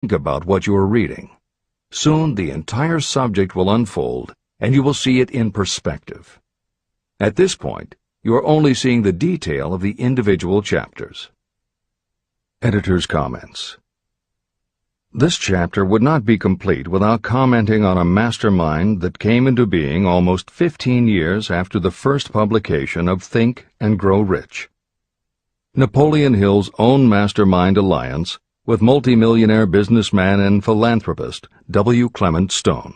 Think about what you are reading. Soon the entire subject will unfold, and you will see it in perspective. At this point, you are only seeing the detail of the individual chapters. Editor's comments. This chapter would not be complete without commenting on a mastermind that came into being almost 15 years after the first publication of Think and Grow Rich. Napoleon Hill's own mastermind alliance with multimillionaire businessman and philanthropist W. Clement Stone.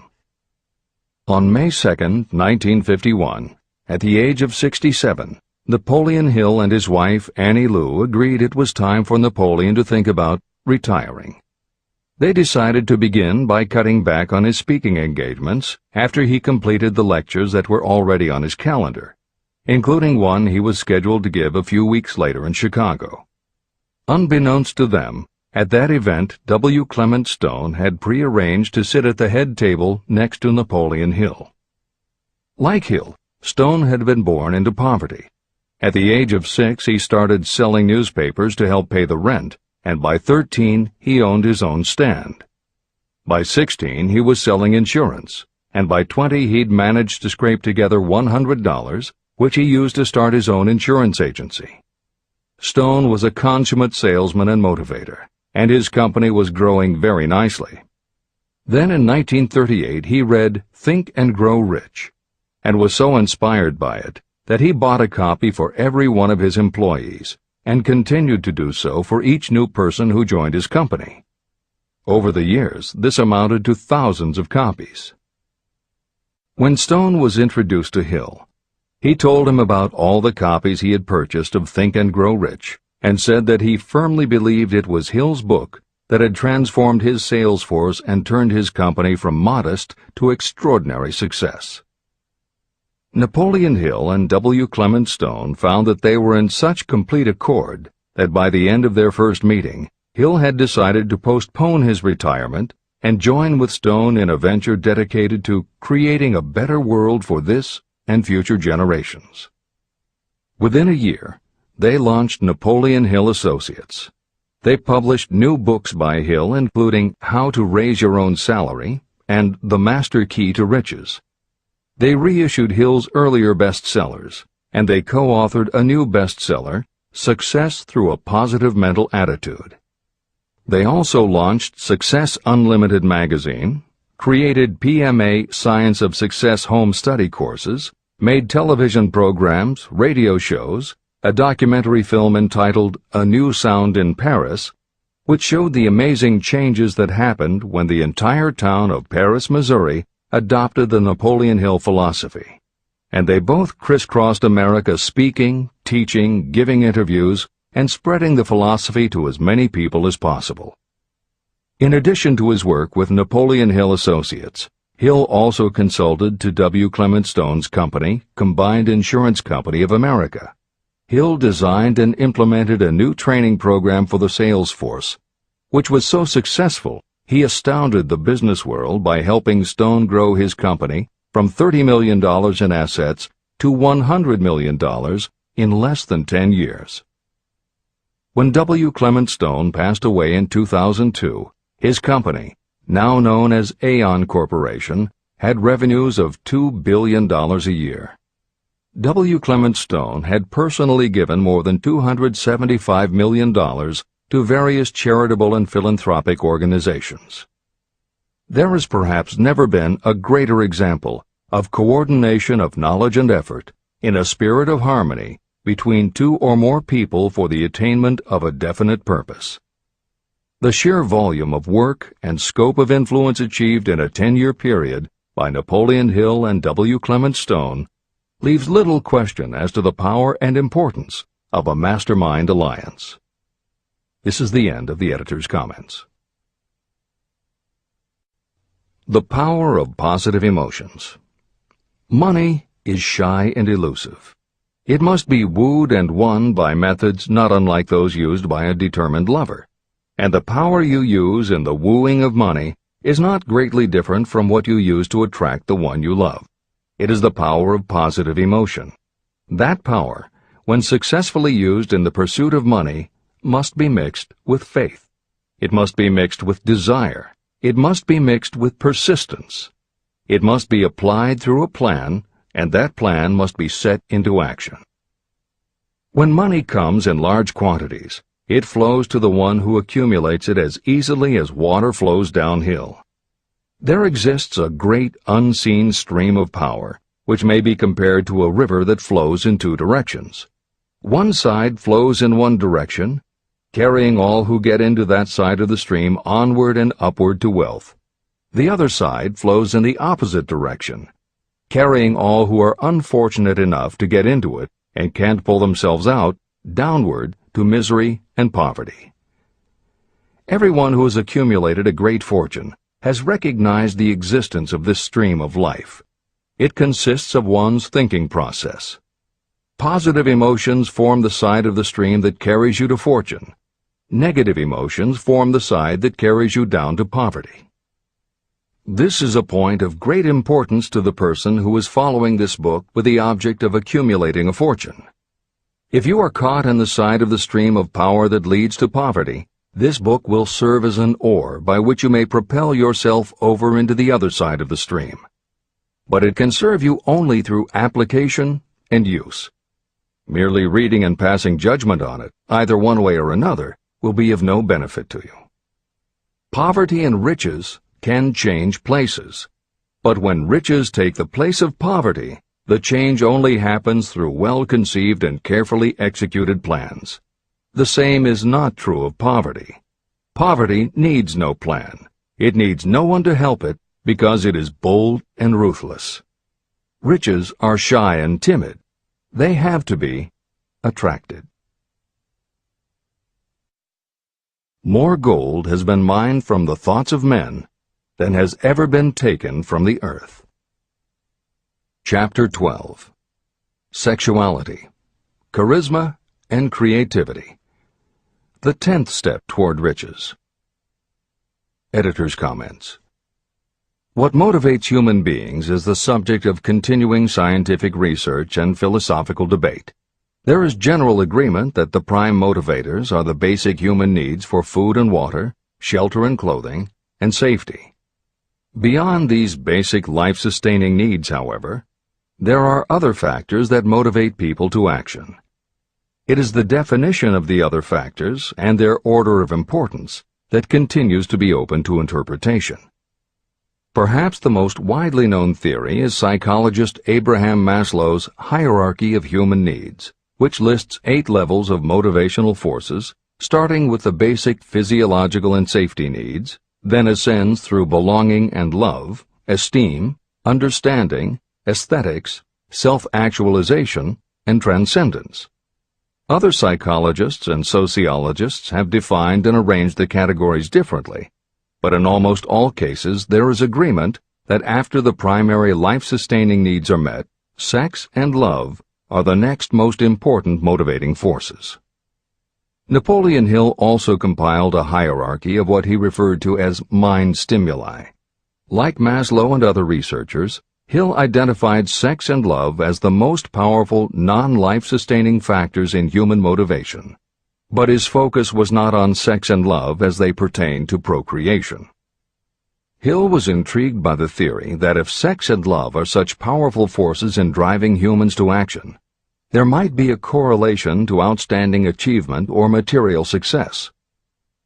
On May 2, 1951, at the age of 67, Napoleon Hill and his wife Annie Lou agreed it was time for Napoleon to think about retiring. They decided to begin by cutting back on his speaking engagements after he completed the lectures that were already on his calendar, including one he was scheduled to give a few weeks later in Chicago. Unbeknownst to them, at that event, W. Clement Stone had prearranged to sit at the head table next to Napoleon Hill. Like Hill, Stone had been born into poverty. At the age of 6, he started selling newspapers to help pay the rent, and by 13, he owned his own stand. By 16, he was selling insurance, and by 20, he'd managed to scrape together $100, which he used to start his own insurance agency. Stone was a consummate salesman and motivator, and his company was growing very nicely. Then in 1938, he read Think and Grow Rich, and was so inspired by it that he bought a copy for every one of his employees, and continued to do so for each new person who joined his company. Over the years, this amounted to thousands of copies. When Stone was introduced to Hill, he told him about all the copies he had purchased of Think and Grow Rich, and said that he firmly believed it was Hill's book that had transformed his sales force and turned his company from modest to extraordinary success. Napoleon Hill and W. Clement Stone found that they were in such complete accord that by the end of their first meeting, Hill had decided to postpone his retirement and join with Stone in a venture dedicated to creating a better world for this and future generations. Within a year, they launched Napoleon Hill Associates. They published new books by Hill, including How to Raise Your Own Salary and The Master Key to Riches. They reissued Hill's earlier bestsellers, and they co-authored a new bestseller, Success Through a Positive Mental Attitude. They also launched Success Unlimited magazine, created PMA Science of Success home study courses, made television programs, radio shows, a documentary film entitled A New Sound in Paris, which showed the amazing changes that happened when the entire town of Paris, Missouri, adopted the Napoleon Hill philosophy, and they both crisscrossed America speaking, teaching, giving interviews, and spreading the philosophy to as many people as possible. In addition to his work with Napoleon Hill Associates, Hill also consulted to W. Clement Stone's company, Combined Insurance Company of America. Hill designed and implemented a new training program for the sales force, which was so successful he astounded the business world by helping Stone grow his company from $30 million in assets to $100 million in less than 10 years. When W. Clement Stone passed away in 2002, his company, now known as Aon Corporation, had revenues of $2 billion a year. W. Clement Stone had personally given more than $275 million to various charitable and philanthropic organizations. There has perhaps never been a greater example of coordination of knowledge and effort in a spirit of harmony between two or more people for the attainment of a definite purpose. The sheer volume of work and scope of influence achieved in a 10-year period by Napoleon Hill and W. Clement Stone leaves little question as to the power and importance of a mastermind alliance. This is the end of the editor's comments. The power of positive emotions. Money is shy and elusive. It must be wooed and won by methods not unlike those used by a determined lover. And the power you use in the wooing of money is not greatly different from what you use to attract the one you love. It is the power of positive emotion. That power, when successfully used in the pursuit of money, must be mixed with faith. It must be mixed with desire. It must be mixed with persistence. It must be applied through a plan, and that plan must be set into action. When money comes in large quantities, it flows to the one who accumulates it as easily as water flows downhill. There exists a great unseen stream of power, which may be compared to a river that flows in two directions. One side flows in one direction, carrying all who get into that side of the stream onward and upward to wealth. The other side flows in the opposite direction, carrying all who are unfortunate enough to get into it and can't pull themselves out downward to misery and poverty. Everyone who has accumulated a great fortune has recognized the existence of this stream of life. It consists of one's thinking process. Positive emotions form the side of the stream that carries you to fortune. Negative emotions form the side that carries you down to poverty. This is a point of great importance to the person who is following this book with the object of accumulating a fortune. If you are caught in the side of the stream of power that leads to poverty, this book will serve as an oar by which you may propel yourself over into the other side of the stream. But it can serve you only through application and use. Merely reading and passing judgment on it, either one way or another, will be of no benefit to you. Poverty and riches can change places, but when riches take the place of poverty, the change only happens through well-conceived and carefully executed plans. The same is not true of poverty. Poverty needs no plan. It needs no one to help it because it is bold and ruthless. Riches are shy and timid. They have to be attracted. More gold has been mined from the thoughts of men than has ever been taken from the earth. Chapter 12. Sexuality, Charisma, and Creativity. The 10th step toward riches. Editor's comments. What motivates human beings is the subject of continuing scientific research and philosophical debate. There is general agreement that the prime motivators are the basic human needs for food and water, shelter and clothing, and safety. Beyond these basic life-sustaining needs, however, there are other factors that motivate people to action. It is the definition of the other factors and their order of importance that continues to be open to interpretation. Perhaps the most widely known theory is psychologist Abraham Maslow's hierarchy of human needs, which lists 8 levels of motivational forces, starting with the basic physiological and safety needs, then ascends through belonging and love, esteem, understanding, aesthetics, self-actualization, and transcendence. Other psychologists and sociologists have defined and arranged the categories differently, but in almost all cases there is agreement that after the primary life-sustaining needs are met, sex and love are the next most important motivating forces. Napoleon Hill also compiled a hierarchy of what he referred to as mind stimuli. Like Maslow and other researchers, Hill identified sex and love as the most powerful non-life-sustaining factors in human motivation. But his focus was not on sex and love as they pertain to procreation. Hill was intrigued by the theory that if sex and love are such powerful forces in driving humans to action, there might be a correlation to outstanding achievement or material success.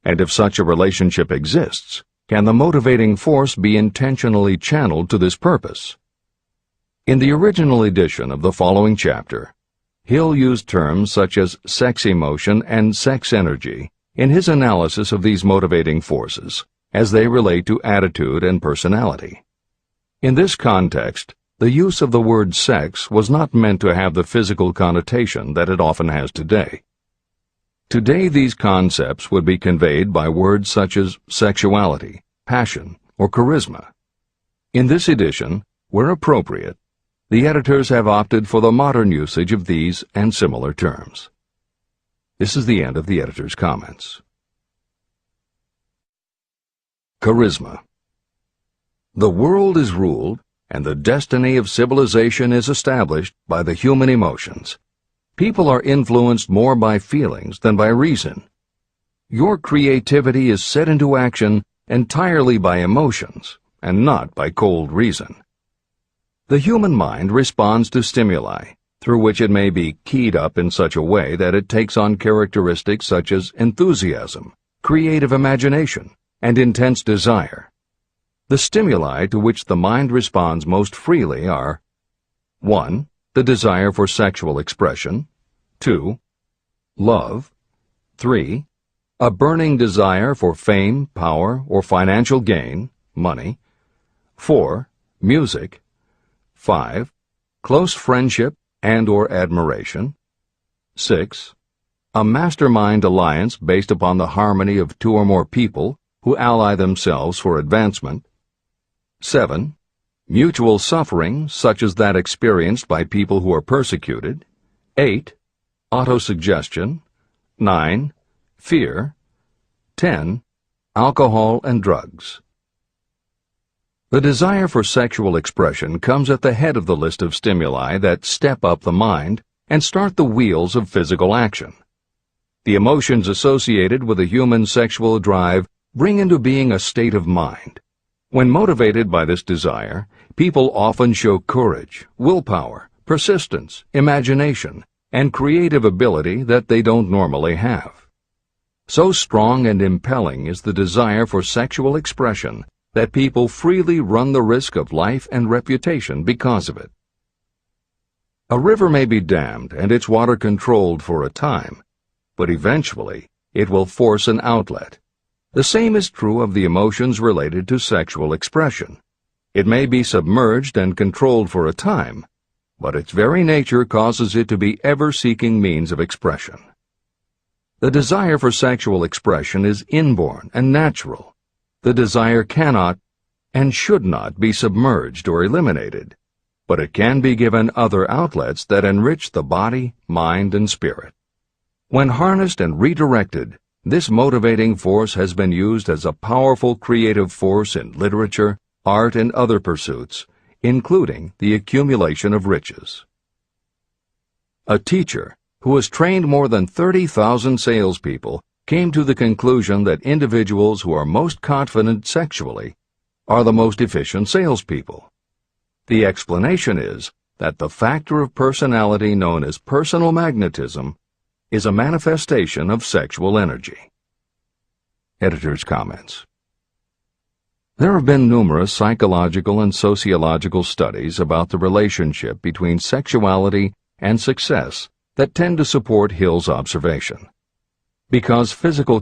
And if such a relationship exists, can the motivating force be intentionally channeled to this purpose? In the original edition of the following chapter, Hill used terms such as sex emotion and sex energy in his analysis of these motivating forces as they relate to attitude and personality. In this context, the use of the word sex was not meant to have the physical connotation that it often has today. Today these concepts would be conveyed by words such as sexuality, passion, or charisma. In this edition, where appropriate, the editors have opted for the modern usage of these and similar terms. This is the end of the editor's comments. Charisma. The world is ruled, and the destiny of civilization is established by the human emotions. People are influenced more by feelings than by reason. Your creativity is set into action entirely by emotions and not by cold reason. The human mind responds to stimuli, through which it may be keyed up in such a way that it takes on characteristics such as enthusiasm, creative imagination, and intense desire. The stimuli to which the mind responds most freely are 1. The desire for sexual expression, 2. Love, 3. A burning desire for fame, power, or financial gain, money, 4. Music, 5. Close friendship and/or admiration, 6. A mastermind alliance based upon the harmony of two or more people who ally themselves for advancement, 7. Mutual suffering, such as that experienced by people who are persecuted, 8. Autosuggestion, 9. Fear, 10. Alcohol and drugs. The desire for sexual expression comes at the head of the list of stimuli that step up the mind and start the wheels of physical action. The emotions associated with a human sexual drive bring into being a state of mind. When motivated by this desire, people often show courage, willpower, persistence, imagination, and creative ability that they don't normally have. So strong and impelling is the desire for sexual expression that people freely run the risk of life and reputation because of it. A river may be dammed and its water controlled for a time, but eventually it will force an outlet. The same is true of the emotions related to sexual expression. It may be submerged and controlled for a time, but its very nature causes it to be ever-seeking means of expression. The desire for sexual expression is inborn and natural. The desire cannot and should not be submerged or eliminated, but it can be given other outlets that enrich the body, mind, and spirit. When harnessed and redirected, this motivating force has been used as a powerful creative force in literature, art, and other pursuits, including the accumulation of riches. A teacher who has trained more than 30,000 salespeople came to the conclusion that individuals who are most confident sexually are the most efficient salespeople. The explanation is that the factor of personality known as personal magnetism is a manifestation of sexual energy. Editor's comments. There have been numerous psychological and sociological studies about the relationship between sexuality and success that tend to support Hill's observation. Because physical